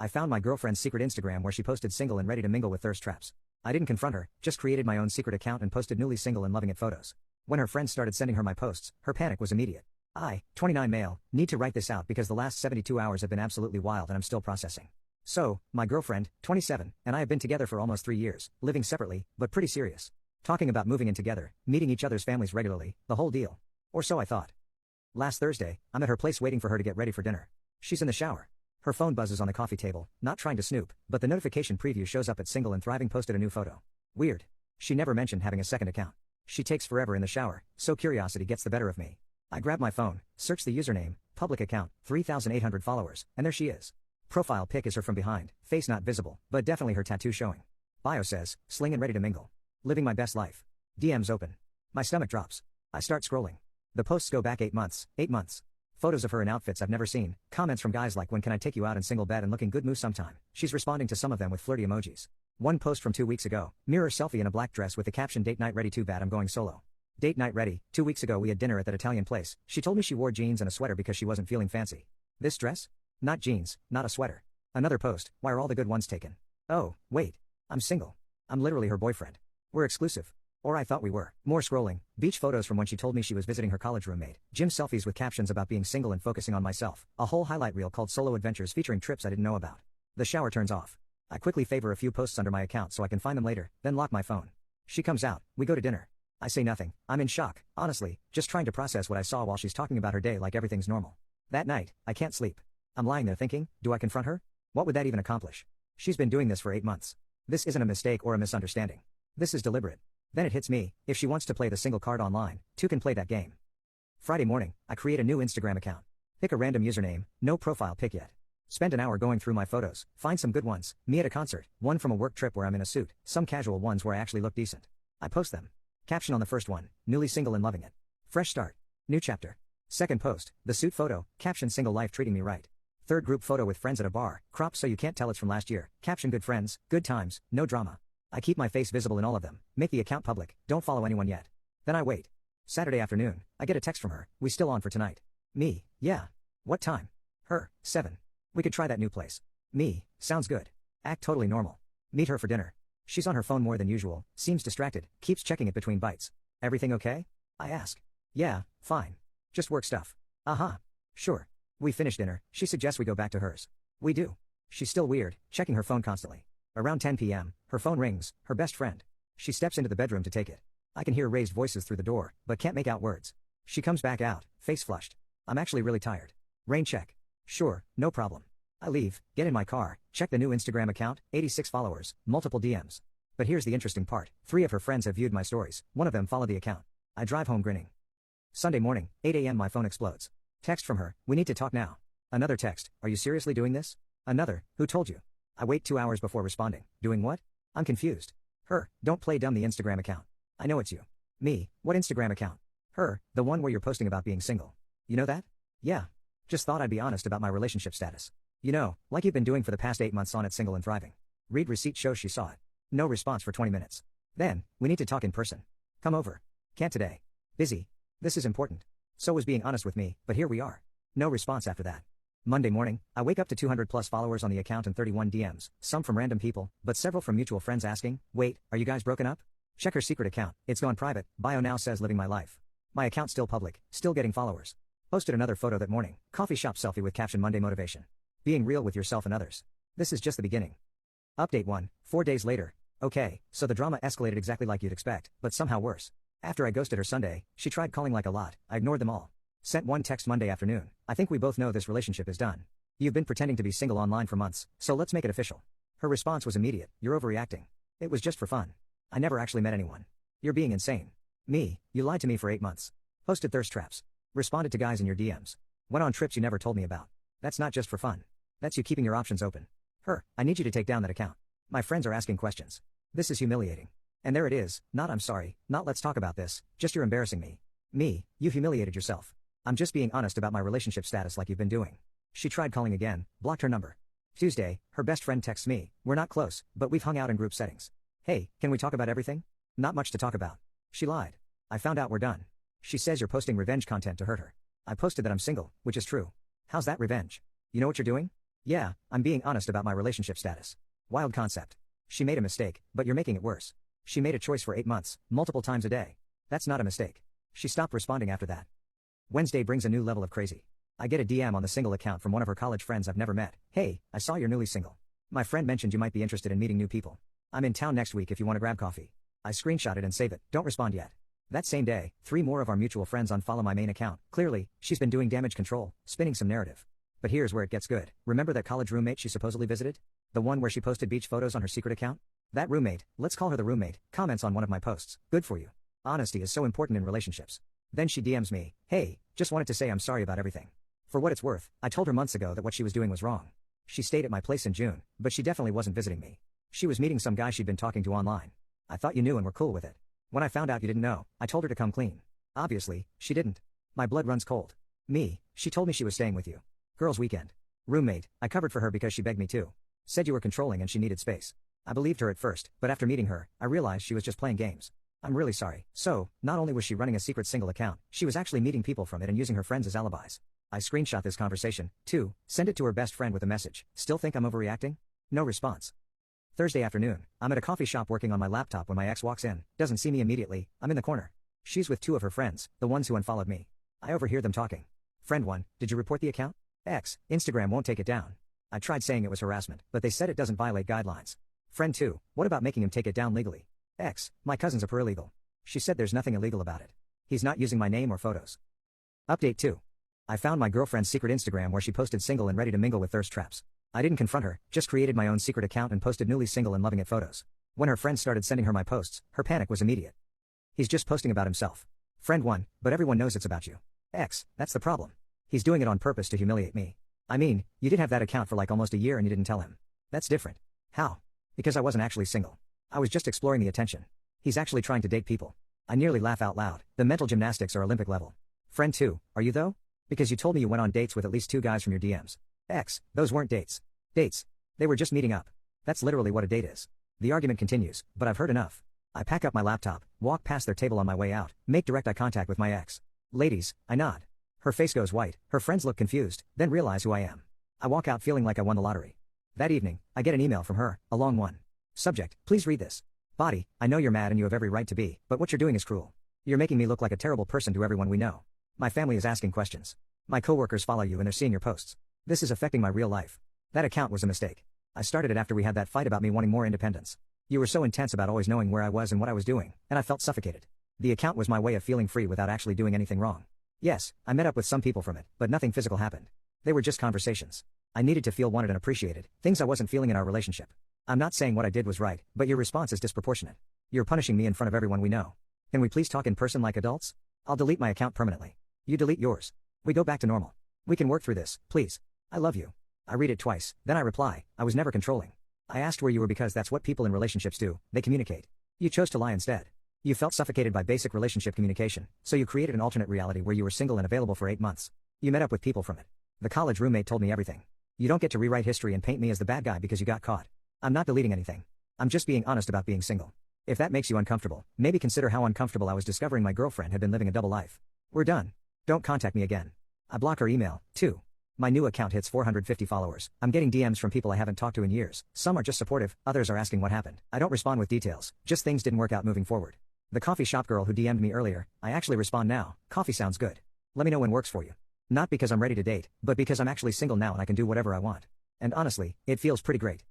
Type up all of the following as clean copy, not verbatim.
I found my girlfriend's secret Instagram where she posted single and ready to mingle with thirst traps. I didn't confront her, just created my own secret account and posted newly single and loving it photos. When her friends started sending her my posts, her panic was immediate. I, 29 male, need to write this out because the last 72 hours have been absolutely wild and I'm still processing. So, my girlfriend, 27, and I have been together for almost 3 years, living separately, but pretty serious. Talking about moving in together, meeting each other's families regularly, the whole deal. Or so I thought. Last Thursday, I'm at her place waiting for her to get ready for dinner. She's in the shower. Her phone buzzes on the coffee table, not trying to snoop, but the notification preview shows up at Single and Thriving posted a new photo. Weird. She never mentioned having a second account. She takes forever in the shower, so curiosity gets the better of me. I grab my phone, search the username, public account, 3,800 followers, and there she is. Profile pic is her from behind, face not visible, but definitely her tattoo showing. Bio says, sling and ready to mingle. Living my best life. DMs open. My stomach drops. I start scrolling. The posts go back 8 months, 8 months. Photos of her in outfits I've never seen, comments from guys like when can I take you out in single bed and looking good moose sometime. She's responding to some of them with flirty emojis. One post from 2 weeks ago, mirror selfie in a black dress with the caption date night ready too bad I'm going solo. Date night ready, 2 weeks ago we had dinner at that Italian place, she told me she wore jeans and a sweater because she wasn't feeling fancy. This dress? Not jeans, not a sweater. Another post, why are all the good ones taken? Oh, wait. I'm single. I'm literally her boyfriend. We're exclusive. Or I thought we were. More scrolling, beach photos from when she told me she was visiting her college roommate, gym selfies with captions about being single and focusing on myself, a whole highlight reel called Solo Adventures featuring trips I didn't know about. The shower turns off. I quickly favor a few posts under my account so I can find them later, then lock my phone. She comes out, we go to dinner. I say nothing, I'm in shock, honestly, just trying to process what I saw while she's talking about her day like everything's normal. That night, I can't sleep. I'm lying there thinking, do I confront her? What would that even accomplish? She's been doing this for 8 months. This isn't a mistake or a misunderstanding. This is deliberate. Then it hits me, if she wants to play the single card online, two can play that game. Friday morning, I create a new Instagram account. Pick a random username, no profile pic yet. Spend an hour going through my photos, find some good ones, me at a concert, one from a work trip where I'm in a suit, some casual ones where I actually look decent. I post them. Caption on the first one, newly single and loving it. Fresh start. New chapter. Second post, the suit photo, caption single life treating me right. Third group photo with friends at a bar, cropped so you can't tell it's from last year, caption good friends, good times, no drama. I keep my face visible in all of them, make the account public, don't follow anyone yet. Then I wait. Saturday afternoon, I get a text from her, we still on for tonight. Me, yeah. What time? Her, 7. We could try that new place. Me, sounds good. Act totally normal. Meet her for dinner. She's on her phone more than usual, seems distracted, keeps checking it between bites. Everything okay? I ask. Yeah, fine. Just work stuff. Uh-huh. Sure. We finish dinner, she suggests we go back to hers. We do. She's still weird, checking her phone constantly. Around 10 p.m., her phone rings, her best friend. She steps into the bedroom to take it. I can hear raised voices through the door, but can't make out words. She comes back out, face flushed. I'm actually really tired. Rain check. Sure, no problem. I leave, get in my car, check the new Instagram account, 86 followers, multiple DMs. But here's the interesting part, 3 of her friends have viewed my stories, one of them followed the account. I drive home grinning. Sunday morning, 8 a.m. my phone explodes. Text from her, we need to talk now. Another text, are you seriously doing this? Another, who told you? I wait 2 hours before responding. Doing what? I'm confused. Her, don't play dumb the Instagram account. I know it's you. Me, what Instagram account? Her, the one where you're posting about being single. You know that? Yeah. Just thought I'd be honest about my relationship status. You know, like you've been doing for the past 8 months on it Single and Thriving. Read receipt shows she saw it. No response for 20 minutes. Then, we need to talk in person. Come over. Can't today. Busy. This is important. So was being honest with me, but here we are. No response after that. Monday morning, I wake up to 200 plus followers on the account and 31 DMs, some from random people, but several from mutual friends asking, wait, are you guys broken up? Check her secret account, it's gone private, bio now says living my life. My account still public, still getting followers. Posted another photo that morning, coffee shop selfie with caption Monday motivation. Being real with yourself and others. This is just the beginning. Update 1, 4 days later. Okay, so the drama escalated exactly like you'd expect, but somehow worse. After I ghosted her Sunday, she tried calling like a lot, I ignored them all. Sent one text Monday afternoon, I think we both know this relationship is done. You've been pretending to be single online for months, so let's make it official. Her response was immediate, you're overreacting. It was just for fun. I never actually met anyone. You're being insane. Me, you lied to me for 8 months. Posted thirst traps. Responded to guys in your DMs. Went on trips you never told me about. That's not just for fun. That's you keeping your options open. Her, I need you to take down that account. My friends are asking questions. This is humiliating. And there it is, not I'm sorry, not let's talk about this, just you're embarrassing me. Me, you've humiliated yourself. I'm just being honest about my relationship status like you've been doing. She tried calling again, blocked her number. Tuesday, her best friend texts me, we're not close, but we've hung out in group settings. Hey, can we talk about everything? Not much to talk about. She lied. I found out we're done. She says you're posting revenge content to hurt her. I posted that I'm single, which is true. How's that revenge? You know what you're doing? Yeah, I'm being honest about my relationship status. Wild concept. She made a mistake, but you're making it worse. She made a choice for 8 months, multiple times a day. That's not a mistake. She stopped responding after that. Wednesday brings a new level of crazy. I get a DM on the single account from one of her college friends I've never met. Hey, I saw you're newly single. My friend mentioned you might be interested in meeting new people. I'm in town next week if you want to grab coffee. I screenshot it and save it. Don't respond yet. That same day, 3 more of our mutual friends unfollow my main account. Clearly, she's been doing damage control, spinning some narrative. But here's where it gets good. Remember that college roommate she supposedly visited? The one where she posted beach photos on her secret account? That roommate, let's call her the roommate, comments on one of my posts. Good for you. Honesty is so important in relationships. Then she DMs me, hey, just wanted to say I'm sorry about everything. For what it's worth, I told her months ago that what she was doing was wrong. She stayed at my place in June, but she definitely wasn't visiting me. She was meeting some guy she'd been talking to online. I thought you knew and were cool with it. When I found out you didn't know, I told her to come clean. Obviously, she didn't. My blood runs cold. Me, she told me she was staying with you. Girls' weekend. Roommate, I covered for her because she begged me to. Said you were controlling and she needed space. I believed her at first, but after meeting her, I realized she was just playing games. I'm really sorry. So, not only was she running a secret single account, she was actually meeting people from it and using her friends as alibis. I screenshot this conversation, too, send it to her best friend with a message. Still think I'm overreacting? No response. Thursday afternoon, I'm at a coffee shop working on my laptop when my ex walks in, doesn't see me immediately, I'm in the corner. She's with 2 of her friends, the ones who unfollowed me. I overhear them talking. Friend 1, did you report the account? X, Instagram won't take it down. I tried saying it was harassment, but they said it doesn't violate guidelines. Friend 2, what about making him take it down legally? X, my cousin's a paralegal. She said there's nothing illegal about it. He's not using my name or photos. Update 2. I found my girlfriend's secret Instagram where she posted single and ready to mingle with thirst traps. I didn't confront her, just created my own secret account and posted newly single and loving it photos. When her friends started sending her my posts, her panic was immediate. He's just posting about himself. Friend 1, but everyone knows it's about you. X, that's the problem. He's doing it on purpose to humiliate me. I mean, you did have that account for like almost a year and you didn't tell him. That's different. How? Because I wasn't actually single. I was just exploring the attention. He's actually trying to date people. I nearly laugh out loud. The mental gymnastics are Olympic level. Friend 2, are you though? Because you told me you went on dates with at least 2 guys from your DMs. X, those weren't dates. Dates. They were just meeting up. That's literally what a date is. The argument continues, but I've heard enough. I pack up my laptop, walk past their table on my way out, make direct eye contact with my ex. Ladies, I nod. Her face goes white, her friends look confused, then realize who I am. I walk out feeling like I won the lottery. That evening, I get an email from her, a long one. Subject, please read this. Body, I know you're mad and you have every right to be, but what you're doing is cruel. You're making me look like a terrible person to everyone we know. My family is asking questions. My coworkers follow you and they're seeing your posts. This is affecting my real life. That account was a mistake. I started it after we had that fight about me wanting more independence. You were so intense about always knowing where I was and what I was doing, and I felt suffocated. The account was my way of feeling free without actually doing anything wrong. Yes, I met up with some people from it, but nothing physical happened. They were just conversations. I needed to feel wanted and appreciated, things I wasn't feeling in our relationship. I'm not saying what I did was right, but your response is disproportionate. You're punishing me in front of everyone we know. Can we please talk in person like adults? I'll delete my account permanently. You delete yours. We go back to normal. We can work through this, please. I love you. I read it twice, then I reply, I was never controlling. I asked where you were because that's what people in relationships do, they communicate. You chose to lie instead. You felt suffocated by basic relationship communication, so you created an alternate reality where you were single and available for 8 months. You met up with people from it. The college roommate told me everything. You don't get to rewrite history and paint me as the bad guy because you got caught. I'm not deleting anything. I'm just being honest about being single. If that makes you uncomfortable, maybe consider how uncomfortable I was discovering my girlfriend had been living a double life. We're done. Don't contact me again. I block her email, too. My new account hits 450 followers. I'm getting DMs from people I haven't talked to in years. Some are just supportive, others are asking what happened. I don't respond with details, just things didn't work out moving forward. The coffee shop girl who DM'd me earlier, I actually respond now. Coffee sounds good. Let me know when works for you. Not because I'm ready to date, but because I'm actually single now and I can do whatever I want. And honestly, it feels pretty great.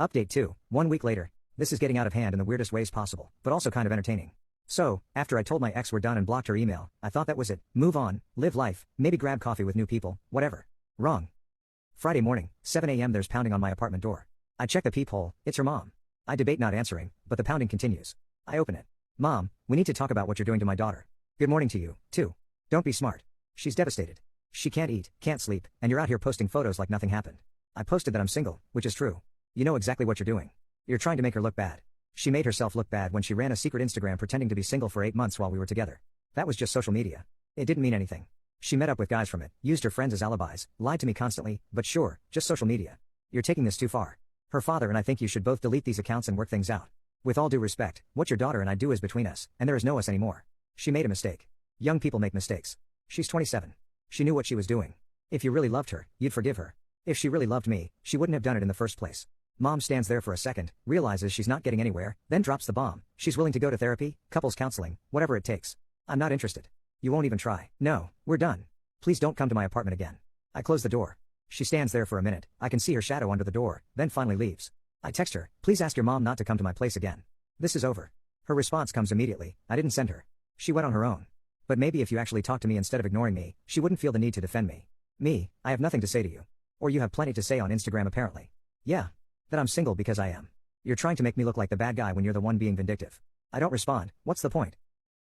Update 2, 1 week later. This is getting out of hand in the weirdest ways possible, but also kind of entertaining. So, after I told my ex we're done and blocked her email, I thought that was it. Move on, live life, maybe grab coffee with new people, whatever. Wrong. Friday morning, 7 a.m. There's pounding on my apartment door. I check the peephole, it's her mom. I debate not answering, but the pounding continues. I open it. Mom, we need to talk about what you're doing to my daughter. Good morning to you, too. Don't be smart. She's devastated. She can't eat, can't sleep, and you're out here posting photos like nothing happened. I posted that I'm single, which is true. You know exactly what you're doing. You're trying to make her look bad. She made herself look bad when she ran a secret Instagram pretending to be single for 8 months while we were together. That was just social media. It didn't mean anything. She met up with guys from it, used her friends as alibis, lied to me constantly, but sure, just social media. You're taking this too far. Her father and I think you should both delete these accounts and work things out. With all due respect, what your daughter and I do is between us, and there is no us anymore. She made a mistake. Young people make mistakes. She's 27. She knew what she was doing. If you really loved her, you'd forgive her. If she really loved me, she wouldn't have done it in the first place. Mom stands there for a second, realizes she's not getting anywhere, then drops the bomb. She's willing to go to therapy, couples counseling, whatever it takes. I'm not interested. You won't even try. No, we're done. Please don't come to my apartment again. I close the door. She stands there for a minute. I can see her shadow under the door, then finally leaves. I text her, please ask your mom not to come to my place again. This is over. Her response comes immediately, I didn't send her. She went on her own. But maybe if you actually talk to me instead of ignoring me, she wouldn't feel the need to defend me. Me, I have nothing to say to you. Or you have plenty to say on Instagram apparently. Yeah. That I'm single because I am. You're trying to make me look like the bad guy when you're the one being vindictive. I don't respond, what's the point?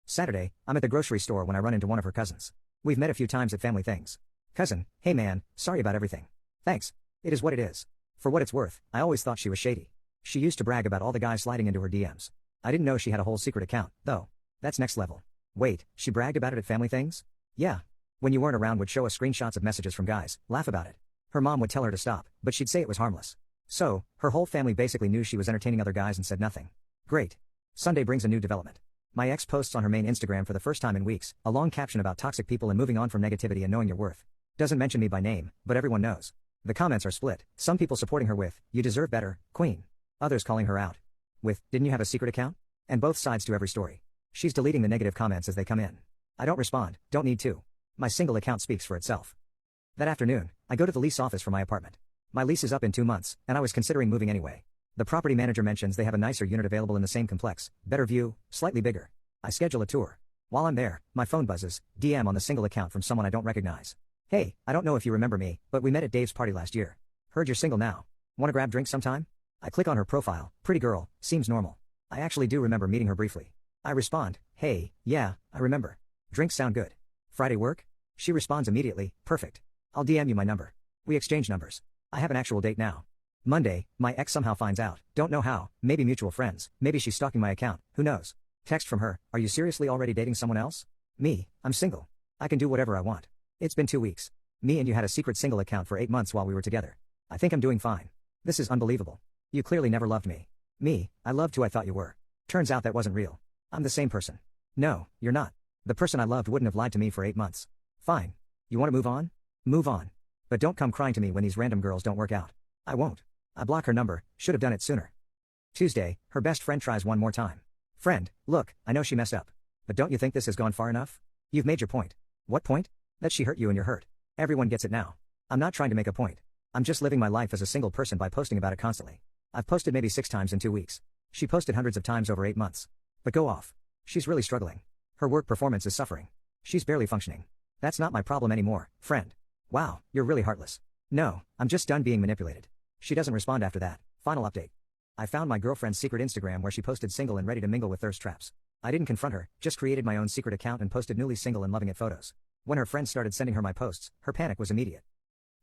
Saturday, I'm at the grocery store when I run into one of her cousins. We've met a few times at family things. Cousin, hey man, sorry about everything. Thanks. It is what it is. For what it's worth, I always thought she was shady. She used to brag about all the guys sliding into her DMs. I didn't know she had a whole secret account, though. That's next level. Wait, she bragged about it at family things? Yeah. When you weren't around would show us screenshots of messages from guys, laugh about it. Her mom would tell her to stop, but she'd say it was harmless. So, her whole family basically knew she was entertaining other guys and said nothing. Great. Sunday brings a new development. My ex posts on her main Instagram for the first time in weeks, a long caption about toxic people and moving on from negativity and knowing your worth. Doesn't mention me by name, but everyone knows. The comments are split, some people supporting her with, you deserve better, queen. Others calling her out with, didn't you have a secret account? And both sides to every story. She's deleting the negative comments as they come in. I don't respond, don't need to. My single account speaks for itself. That afternoon, I go to the lease office for my apartment. My lease is up in 2 months, and I was considering moving anyway. The property manager mentions they have a nicer unit available in the same complex, better view, slightly bigger. I schedule a tour. While I'm there, my phone buzzes, DM on the single account from someone I don't recognize. Hey, I don't know if you remember me, but we met at Dave's party last year. Heard you're single now. Wanna grab drinks sometime? I click on her profile, pretty girl, seems normal. I actually do remember meeting her briefly. I respond, hey, yeah, I remember. Drinks sound good. Friday work? She responds immediately, perfect. I'll DM you my number. We exchange numbers. I have an actual date now. Monday, my ex somehow finds out, don't know how, maybe mutual friends, maybe she's stalking my account, who knows. Text from her, are you seriously already dating someone else? Me, I'm single. I can do whatever I want. It's been 2 weeks. Me and you had a secret single account for 8 months while we were together. I think I'm doing fine. This is unbelievable. You clearly never loved me. Me, I loved who I thought you were. Turns out that wasn't real. I'm the same person. No, you're not. The person I loved wouldn't have lied to me for 8 months. Fine. You want to move on? Move on. But don't come crying to me when these random girls don't work out. I won't. I block her number, should have done it sooner. Tuesday, her best friend tries one more time. Friend, look, I know she messed up. But don't you think this has gone far enough? You've made your point. What point? That she hurt you and you're hurt. Everyone gets it now. I'm not trying to make a point. I'm just living my life as a single person by posting about it constantly. I've posted maybe 6 times in 2 weeks. She posted hundreds of times over 8 months. But go off. She's really struggling. Her work performance is suffering. She's barely functioning. That's not my problem anymore, friend. Wow, you're really heartless. No, I'm just done being manipulated. She doesn't respond after that. Final update. I found my girlfriend's secret Instagram where she posted single and ready to mingle with thirst traps. I didn't confront her, just created my own secret account and posted newly single and loving it photos. When her friends started sending her my posts, her panic was immediate.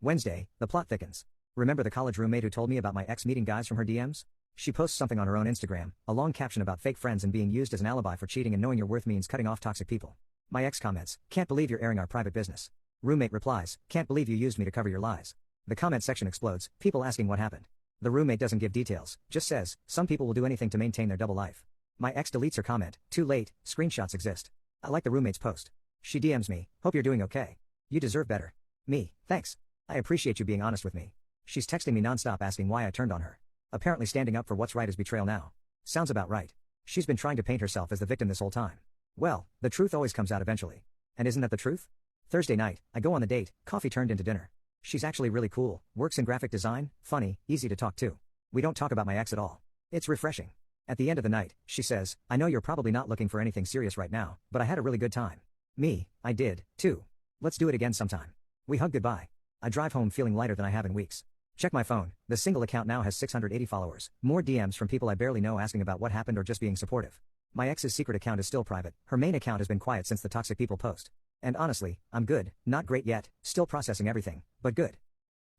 Wednesday, the plot thickens. Remember the college roommate who told me about my ex meeting guys from her DMs? She posts something on her own Instagram, a long caption about fake friends and being used as an alibi for cheating and knowing your worth means cutting off toxic people. My ex comments, can't believe you're airing our private business. Roommate replies, can't believe you used me to cover your lies. The comment section explodes, people asking what happened. The roommate doesn't give details, just says, some people will do anything to maintain their double life. My ex deletes her comment, too late, screenshots exist. I like the roommate's post. She DMs me, hope you're doing okay. You deserve better. Me, thanks. I appreciate you being honest with me. She's texting me nonstop asking why I turned on her. Apparently standing up for what's right is betrayal now. Sounds about right. She's been trying to paint herself as the victim this whole time. Well, the truth always comes out eventually. And isn't that the truth? Thursday night, I go on the date, coffee turned into dinner. She's actually really cool, works in graphic design, funny, easy to talk to. We don't talk about my ex at all. It's refreshing. At the end of the night, she says, I know you're probably not looking for anything serious right now, but I had a really good time. Me, I did, too. Let's do it again sometime. We hug goodbye. I drive home feeling lighter than I have in weeks. Check my phone, the single account now has 680 followers, more DMs from people I barely know asking about what happened or just being supportive. My ex's secret account is still private, her main account has been quiet since the toxic people post. And honestly, I'm good, not great yet, still processing everything, but good.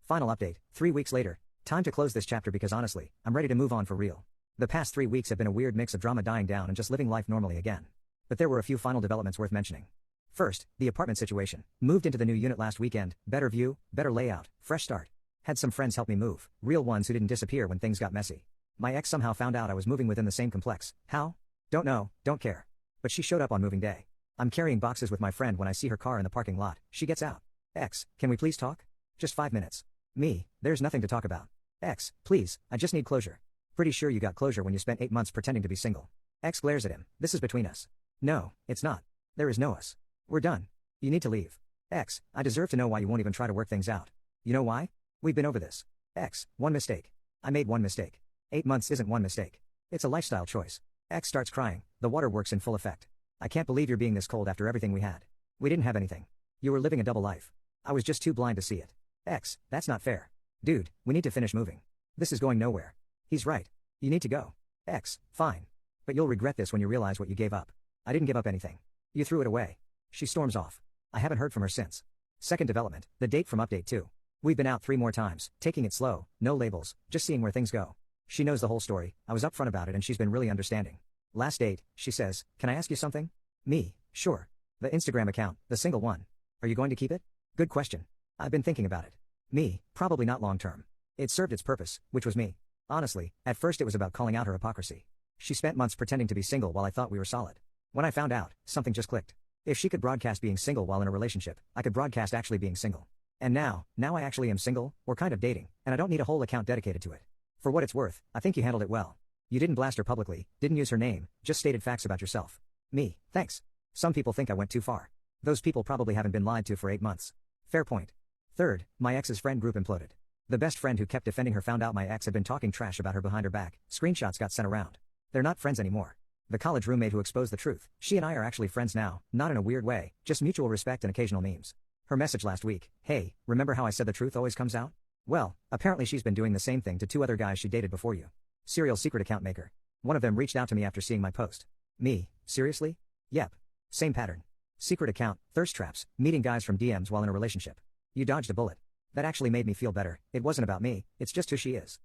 Final update, 3 weeks later. Time to close this chapter because honestly, I'm ready to move on for real. The past 3 weeks have been a weird mix of drama dying down and just living life normally again. But there were a few final developments worth mentioning. First, the apartment situation. Moved into the new unit last weekend, better view, better layout, fresh start. Had some friends help me move, real ones who didn't disappear when things got messy. My ex somehow found out I was moving within the same complex. How? Don't know, don't care. But she showed up on moving day. I'm carrying boxes with my friend when I see her car in the parking lot. She gets out. Ex, can we please talk? Just 5 minutes. Me, there's nothing to talk about. X, please, I just need closure. Pretty sure you got closure when you spent 8 months pretending to be single. X glares at him. This is between us. No, it's not. There is no us. We're done. You need to leave. X, I deserve to know why you won't even try to work things out. You know why? We've been over this. X, one mistake. I made one mistake. 8 months isn't one mistake. It's a lifestyle choice. X starts crying. The waterworks in full effect. I can't believe you're being this cold after everything we had. We didn't have anything. You were living a double life. I was just too blind to see it. X, that's not fair. Dude, we need to finish moving. This is going nowhere. He's right. You need to go. X, fine. But you'll regret this when you realize what you gave up. I didn't give up anything. You threw it away. She storms off. I haven't heard from her since. Second development, the date from update 2. We've been out 3 more times, taking it slow, no labels, just seeing where things go. She knows the whole story, I was upfront about it and she's been really understanding. Last date, she says, can I ask you something? Me, sure. The Instagram account, the single one. Are you going to keep it? Good question. I've been thinking about it. Me, probably not long term. It served its purpose, which was me. Honestly, at first it was about calling out her hypocrisy. She spent months pretending to be single while I thought we were solid. When I found out, something just clicked. If she could broadcast being single while in a relationship, I could broadcast actually being single. And now I actually am single, or kind of dating, and I don't need a whole account dedicated to it. For what it's worth, I think you handled it well. You didn't blast her publicly, didn't use her name, just stated facts about yourself. Me, thanks. Some people think I went too far. Those people probably haven't been lied to for 8 months. Fair point. Third, my ex's friend group imploded. The best friend who kept defending her found out my ex had been talking trash about her behind her back, screenshots got sent around. They're not friends anymore. The college roommate who exposed the truth, she and I are actually friends now, not in a weird way, just mutual respect and occasional memes. Her message last week, hey, remember how I said the truth always comes out? Well, apparently she's been doing the same thing to 2 other guys she dated before you. Serial secret account maker. One of them reached out to me after seeing my post. Me, seriously? Yep. Same pattern. Secret account, thirst traps, meeting guys from DMs while in a relationship. You dodged a bullet. That actually made me feel better. It wasn't about me, it's just who she is.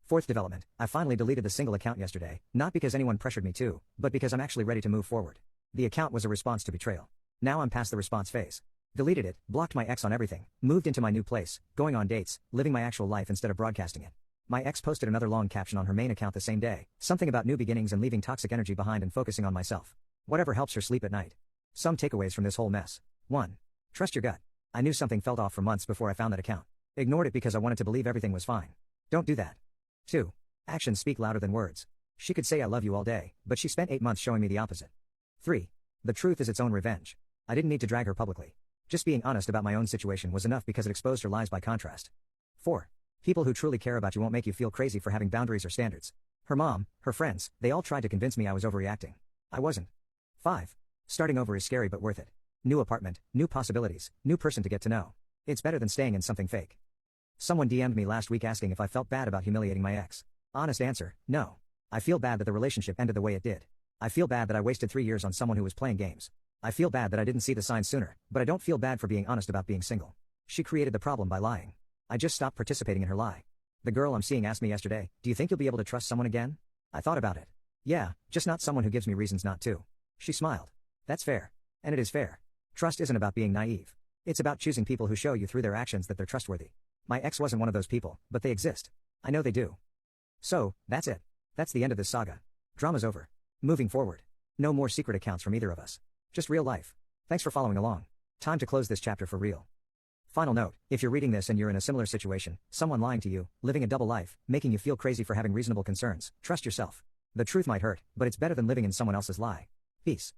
Fourth development, I finally deleted the single account yesterday, not because anyone pressured me to, but because I'm actually ready to move forward. The account was a response to betrayal. Now I'm past the response phase. Deleted it, blocked my ex on everything, moved into my new place, going on dates, living my actual life instead of broadcasting it. My ex posted another long caption on her main account the same day, something about new beginnings and leaving toxic energy behind and focusing on myself. Whatever helps her sleep at night. Some takeaways from this whole mess. 1. Trust your gut. I knew something felt off for months before I found that account. Ignored it because I wanted to believe everything was fine. Don't do that. 2. Actions speak louder than words. She could say I love you all day, but she spent 8 months showing me the opposite. 3. The truth is its own revenge. I didn't need to drag her publicly. Just being honest about my own situation was enough because it exposed her lies by contrast. 4. People who truly care about you won't make you feel crazy for having boundaries or standards. Her mom, her friends, they all tried to convince me I was overreacting. I wasn't. 5. Starting over is scary but worth it. New apartment, new possibilities, new person to get to know. It's better than staying in something fake. Someone DM'd me last week asking if I felt bad about humiliating my ex. Honest answer, no. I feel bad that the relationship ended the way it did. I feel bad that I wasted 3 years on someone who was playing games. I feel bad that I didn't see the signs sooner, but I don't feel bad for being honest about being single. She created the problem by lying. I just stopped participating in her lie. The girl I'm seeing asked me yesterday, do you think you'll be able to trust someone again? I thought about it. Yeah, just not someone who gives me reasons not to. She smiled. That's fair. And it is fair. Trust isn't about being naive. It's about choosing people who show you through their actions that they're trustworthy. My ex wasn't one of those people, but they exist. I know they do. So, that's it. That's the end of this saga. Drama's over. Moving forward. No more secret accounts from either of us. Just real life. Thanks for following along. Time to close this chapter for real. Final note, if you're reading this and you're in a similar situation, someone lying to you, living a double life, making you feel crazy for having reasonable concerns, trust yourself. The truth might hurt, but it's better than living in someone else's lie. Peace.